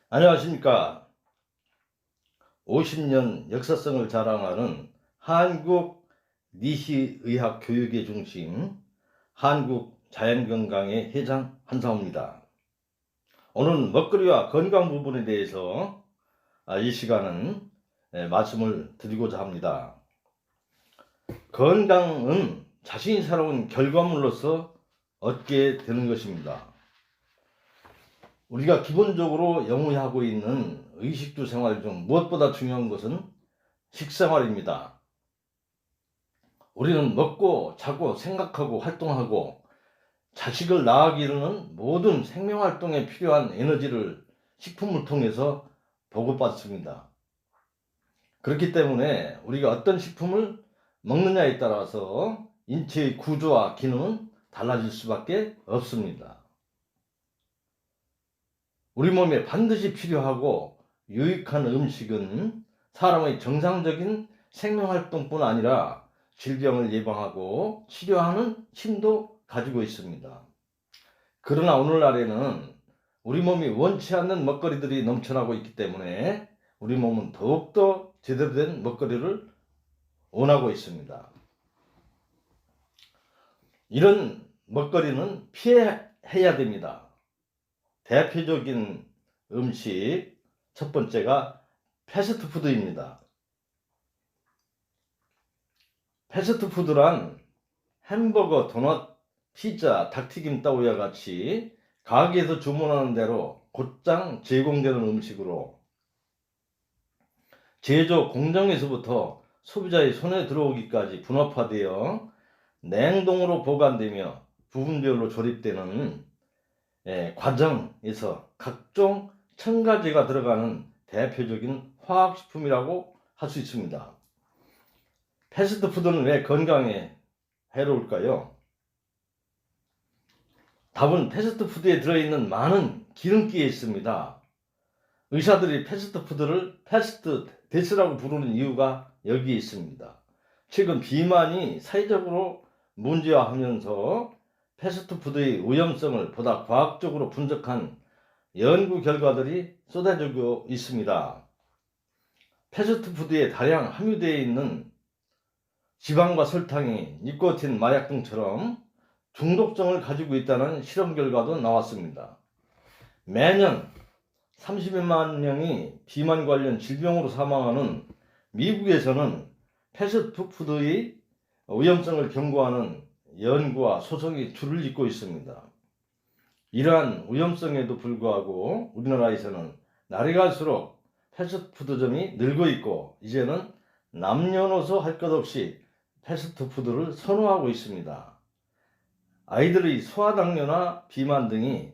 안녕하십니까. 50년 역사성을 자랑하는 한국 니시의학 교육의 중심 한국자연건강의 회장 한상호입니다. 오늘은 먹거리와 건강 부분에 대해서 이 시간은 말씀을 드리고자 합니다. 건강은 자신이 살아온 결과물로서 얻게 되는 것입니다. 우리가 기본적으로 영위하고 있는 의식주 생활 중 무엇보다 중요한 것은 식생활입니다. 우리는 먹고 자고 생각하고 활동하고 자식을 낳아 기르는 모든 생명활동에 필요한 에너지를 식품을 통해서 보급받습니다. 그렇기 때문에 우리가 어떤 식품을 먹느냐에 따라서 인체의 구조와 기능은 달라질 수밖에 없습니다. 우리 몸에 반드시 필요하고 유익한 음식은 사람의 정상적인 생명활동뿐 아니라 질병을 예방하고 치료하는 힘도 가지고 있습니다. 그러나 오늘날에는 우리 몸이 원치 않는 먹거리들이 넘쳐나고 있기 때문에 우리 몸은 더욱더 제대로 된 먹거리를 원하고 있습니다. 이런 먹거리는 피해야 됩니다. 대표적인 음식 첫 번째가 패스트푸드입니다. 패스트푸드란 햄버거, 도넛, 피자, 닭튀김 따위와 같이 가게에서 주문하는 대로 곧장 제공되는 음식으로 제조 공정에서부터 소비자의 손에 들어오기까지 분업화되어 냉동으로 보관되며 부분별로 조립되는 과정에서 각종 첨가제가 들어가는 대표적인 화학식품이라고 할 수 있습니다. 패스트푸드는 왜 건강에 해로울까요? 답은 패스트푸드에 들어있는 많은 기름기에 있습니다. 의사들이 패스트푸드를 패스트 데스라고 부르는 이유가 여기에 있습니다. 최근 비만이 사회적으로 문제화하면서 패스트푸드의 위험성을 보다 과학적으로 분석한 연구 결과들이 쏟아지고 있습니다. 패스트푸드에 다량 함유되어 있는 지방과 설탕이 니코틴, 마약 등처럼 중독성을 가지고 있다는 실험 결과도 나왔습니다. 매년 30만 명이 비만 관련 질병으로 사망하는 미국에서는 패스트푸드의 위험성을 경고하는 연구와 소송이 줄을 잇고 있습니다. 이러한 위험성에도 불구하고 우리나라에서는 날이 갈수록 패스트푸드점이 늘고 있고 이제는 남녀노소 할 것 없이 패스트푸드를 선호하고 있습니다. 아이들의 소화당뇨나 비만 등이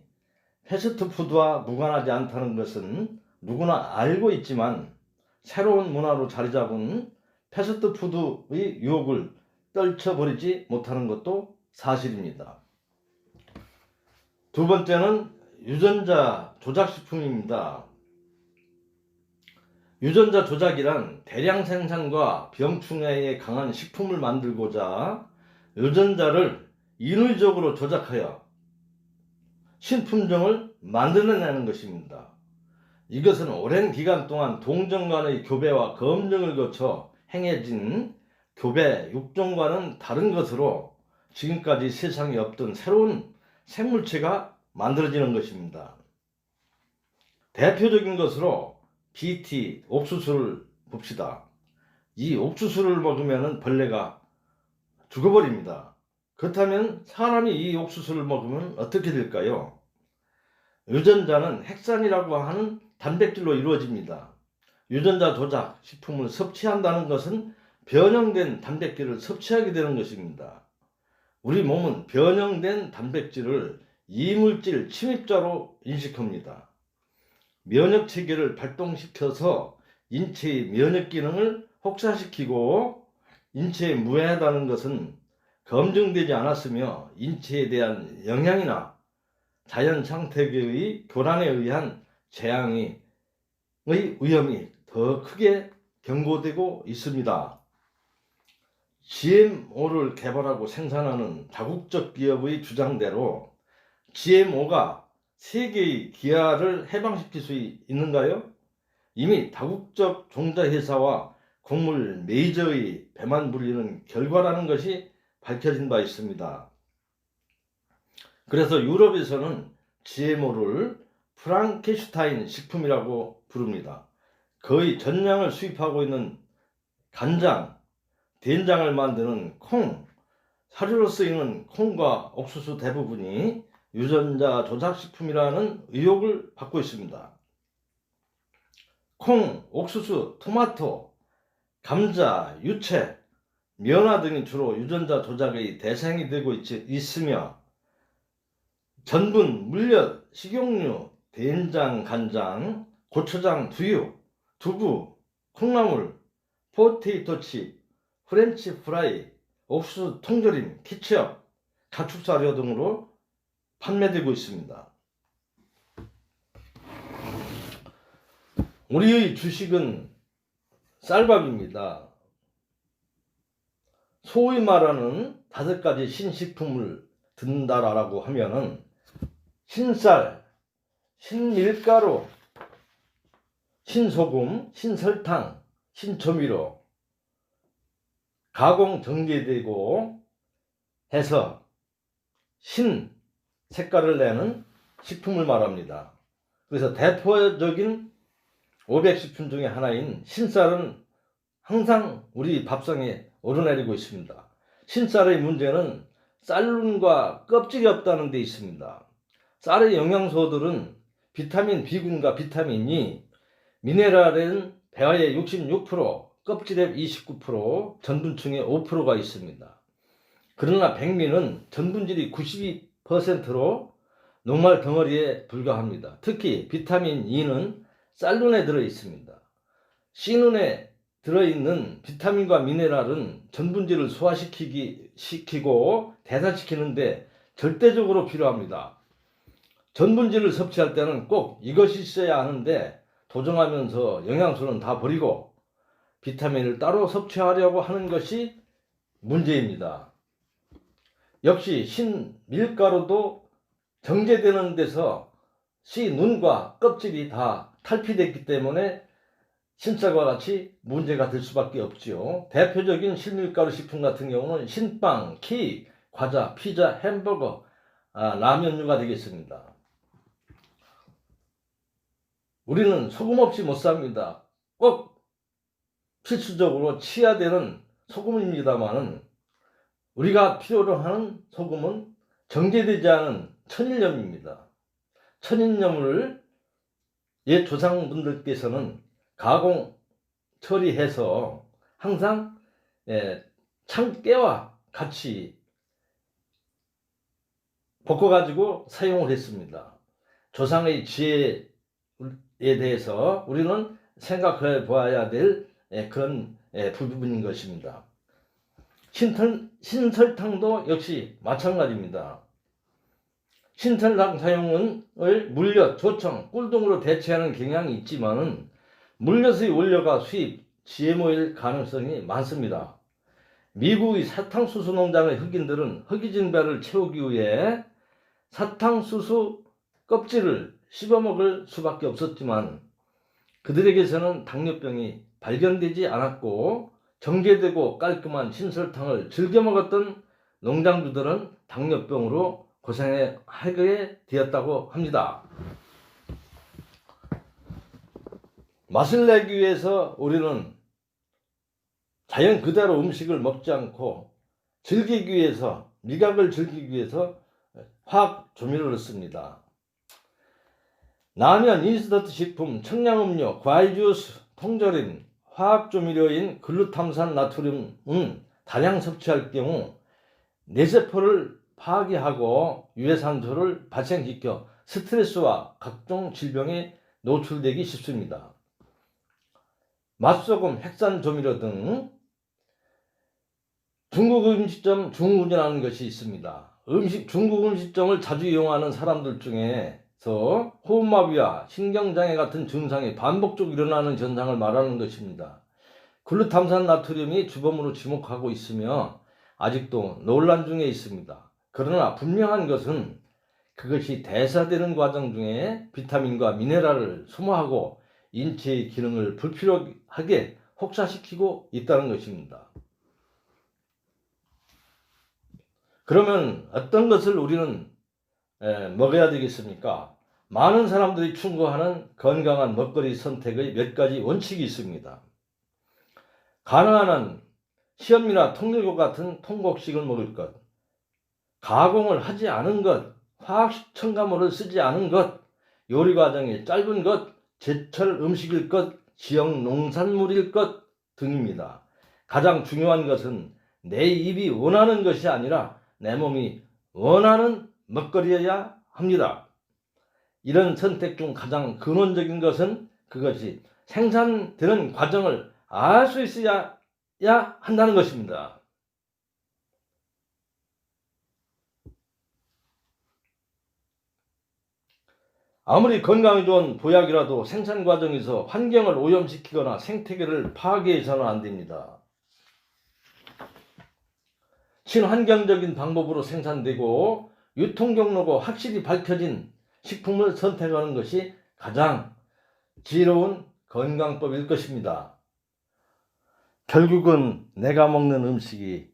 패스트푸드와 무관하지 않다는 것은 누구나 알고 있지만 새로운 문화로 자리 잡은 패스트푸드의 유혹을 떨쳐버리지 못하는 것도 사실입니다. 두 번째는 유전자 조작식품입니다. 유전자 조작이란 대량 생산과 병충해에 강한 식품을 만들고자 유전자를 인위적으로 조작하여 신품종을 만들어내는 것입니다. 이것은 오랜 기간 동안 동종 간의 교배와 검증을 거쳐 행해진 교배 육종과는 다른 것으로 지금까지 세상에 없던 새로운 생물체가 만들어지는 것입니다. 대표적인 것으로 BT, 옥수수를 봅시다. 이 옥수수를 먹으면 벌레가 죽어버립니다. 그렇다면 사람이 이 옥수수를 먹으면 어떻게 될까요? 유전자는 핵산이라고 하는 단백질로 이루어집니다. 유전자 조작 식품을 섭취한다는 것은 변형된 단백질을 섭취하게 되는 것입니다. 우리 몸은 변형된 단백질을 이물질 침입자로 인식합니다. 면역 체계를 발동시켜서 인체의 면역 기능을 혹사시키고 인체에 무해하다는 것은 검증되지 않았으며 인체에 대한 영향이나 자연 상태계의 교란에 의한 재앙의 위험이 더 크게 경고되고 있습니다. GMO를 개발하고 생산하는 다국적 기업의 주장대로 GMO가 세계의 기아를 해방시킬 수 있는가요? 이미 다국적 종자회사와 곡물 메이저의 배만 불리는 결과라는 것이 밝혀진 바 있습니다. 그래서 유럽에서는 GMO를 프랑켄슈타인 식품이라고 부릅니다. 거의 전량을 수입하고 있는 간장, 된장을 만드는 콩, 사료로 쓰이는 콩과 옥수수 대부분이 유전자 조작식품이라는 의혹을 받고 있습니다. 콩, 옥수수, 토마토, 감자, 유채, 면화 등이 주로 유전자 조작의 대상이 되고 있으며 전분, 물엿, 식용유, 된장, 간장, 고추장, 두유, 두부, 콩나물, 포테이토 칩, 프렌치 프라이, 옥수수 통조림, 케첩, 가축사료 등으로 판매되고 있습니다. 우리의 주식은 쌀밥입니다. 소위 말하는 5가지 신식품을 든다라고 하면은 신쌀, 신밀가루, 신소금, 신설탕, 신조미료, 가공 정제되고 해서 신 색깔을 내는 식품을 말합니다. 그래서 대표적인 500식품 중에 하나인 신쌀은 항상 우리 밥상에 오르내리고 있습니다. 신쌀의 문제는 쌀룬과 껍질이 없다는 데 있습니다. 쌀의 영양소들은 비타민 B군과 비타민 E, 미네랄은 배아의 66%, 껍질의 29%, 전분층의 5%가 있습니다. 그러나 백미는 전분질이 92%로 녹말 덩어리에 불과합니다. 특히 비타민 E는 쌀룬에 들어 있습니다. C눈에 들어있는 비타민과 미네랄은 전분질을 소화시키고 대사시키는데 절대적으로 필요합니다. 전분질을 섭취할 때는 꼭 이것이 있어야 하는데 도정하면서 영양소는 다 버리고 비타민을 따로 섭취하려고 하는 것이 문제입니다. 역시 신밀가루도 정제되는 데서 C눈과 껍질이 다 탈피됐기 때문에 신쌀과 같이 문제가 될 수밖에 없지요. 대표적인 신밀가루 식품 같은 경우는 신빵, 케이크, 과자, 피자, 햄버거, 라면류가 되겠습니다. 우리는 소금 없이 못 삽니다. 꼭 필수적으로 치야되는 소금입니다만은 우리가 필요로 하는 소금은 정제되지 않은 천일염입니다. 천일염을 옛 조상분들께서는 가공 처리해서 항상 참깨와 같이 볶아가지고 사용을 했습니다. 조상의 지혜에 대해서 우리는 생각해 보아야 될 그런 부분인 것입니다. 신설탕도 역시 마찬가지입니다. 신설탕 사용을 물엿, 조청, 꿀 등으로 대체하는 경향이 있지만 물엿의 원료가 수입, GMO일 가능성이 많습니다. 미국의 사탕수수 농장의 흑인들은 허기진 배를 채우기 위해 사탕수수 껍질을 씹어먹을 수밖에 없었지만 그들에게서는 당뇨병이 발견되지 않았고 정제되고 깔끔한 신설탕을 즐겨 먹었던 농장주들은 당뇨병으로 고생하게 되었다고 합니다. 맛을 내기 위해서 우리는 자연 그대로 음식을 먹지 않고 즐기기 위해서, 미각을 즐기기 위해서 화학 조미료를 씁니다. 라면, 인스턴트 식품, 청량음료, 과일 주스, 통조림, 화학 조미료인 글루탐산 나트륨은 다량 섭취할 경우 뇌세포를 파괴하고 유해산소를 발생시켜 스트레스와 각종 질병에 노출되기 쉽습니다. 맛소금, 핵산 조미료 등 중국 음식점 중후군이라는 것이 있습니다. 중국 음식점을 자주 이용하는 사람들 중에서 호흡마비와 신경장애 같은 증상이 반복적으로 일어나는 현상을 말하는 것입니다. 글루탐산 나트륨이 주범으로 지목하고 있으며 아직도 논란 중에 있습니다. 그러나 분명한 것은 그것이 대사되는 과정 중에 비타민과 미네랄을 소모하고 인체의 기능을 불필요하게 혹사시키고 있다는 것입니다. 그러면 어떤 것을 우리는 먹어야 되겠습니까? 많은 사람들이 충고하는 건강한 먹거리 선택의 몇 가지 원칙이 있습니다. 가능한 한 시험이나 통밀고 같은 통곡식을 먹을 것, 가공을 하지 않은 것, 화학 첨가물을 쓰지 않은 것, 요리 과정이 짧은 것, 제철 음식일 것, 지역 농산물일 것 등입니다. 가장 중요한 것은 내 입이 원하는 것이 아니라 내 몸이 원하는 먹거리여야 합니다. 이런 선택 중 가장 근원적인 것은 그것이 생산되는 과정을 알 수 있어야 한다는 것입니다. 아무리 건강에 좋은 보약이라도 생산 과정에서 환경을 오염시키거나 생태계를 파괴해서는 안 됩니다. 친환경적인 방법으로 생산되고 유통 경로가 확실히 밝혀진 식품을 선택하는 것이 가장 지혜로운 건강법일 것입니다. 결국은 내가 먹는 음식이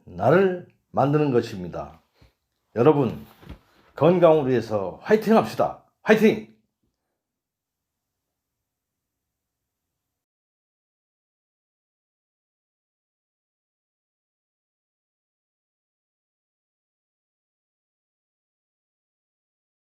나를 만드는 것입니다. 여러분, 건강을 위해서 화이팅 합시다. 화이팅!